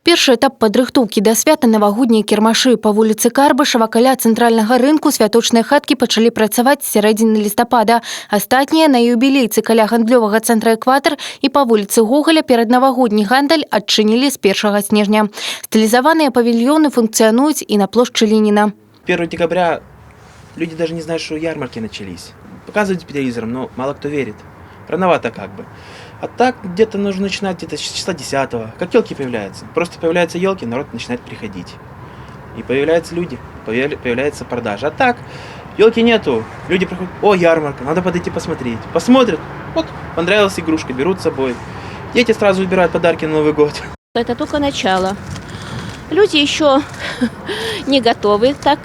Першы этап падрыхтоўкі да свята навагоднія кірмашы па вуліцы Карбышева каля цэнтральнага рынку святочныя хаткі пачалі працаваць з сярэдзіны лістапада. Астатнія на юбілейцы каля гандлёвага цэнтра «Экватар» і па вуліцы Гоголя пераднавагодні гандаль адчынілі з 1 снежня. Стылізаваныя павільёны функцыянуюць і на плошчы Ленина. 1 декабря люди даже не знают, что ярмарки начались. Показывают по телевизорам, но мало кто верит. Рановато как бы. А так где-то нужно начинать где-то с числа 10-го. Как елки появляются. Просто появляются елки, народ начинает приходить. И появляются люди, появляется продажа. А так, елки нету. Люди приходят, о, ярмарка, надо подойти посмотреть. Посмотрят, вот, понравилась игрушка, берут с собой. Дети сразу выбирают подарки на Новый год. Это только начало. Люди еще не готовы так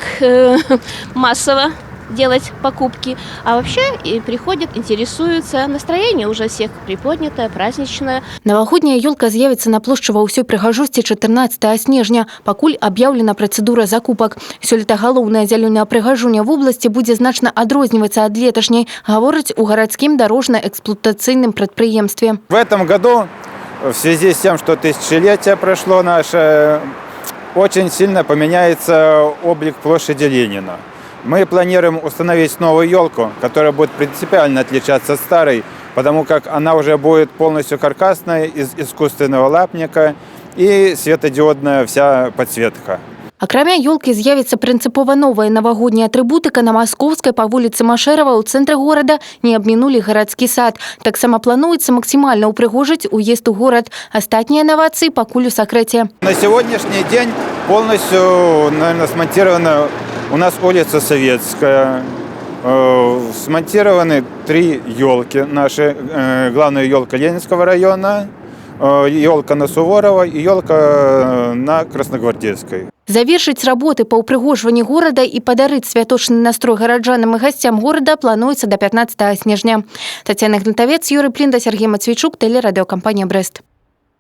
массово делать покупки, а вообще и приходят, интересуются. Настроение уже всех приподнятое, праздничное. Навагодняя ёлка з'явіцца на плошчы ва ўсёй прыгажосці 14 снежня. Пакуль аб'яўлена працэдура закупак. Сёлета галоўная зялёная прыгажуня в области будзе значна адрознівацца ад леташняй, гавораць у гарадскім дарожна-эксплуатацыйным прадпрыемстве. В этом году, в связи с тем, что тысячелетие прошло наше, очень сильно поменяется облик площади Ленина. Мы планируем установить новую елку, которая будет принципиально отличаться от старой, потому как она уже будет полностью каркасная, из искусственного лапника и светодиодная вся подсветка. Акрамя ёлкі з'явіцца прынцыпова новая навагодняя атрыбутыка на Маскоўскай па вуліцы Машэрава ў цэнтры горада не абмінулі гарадскі сад. Таксама плануецца максімальна ўпрыгожыць уезд у горад. Астатнія навацыі пакуль у сакрэце. На сегодняшний день полностью, наверное, смонтирована у нас улица Советская. Смонтированы 3 елки наши. Главная елка Ленинского района, елка на Суворова и елка на Красногвардейской. Завершыць работы па ўпрыгожванні горада і падарыць святочны настрой гараджанам і гасцям горада плануецца да 15 снежня. Тацяна Гнатавец, Юрый Плінда, Сергей Матвейчук, тэлерадыёкампанія «Брэст».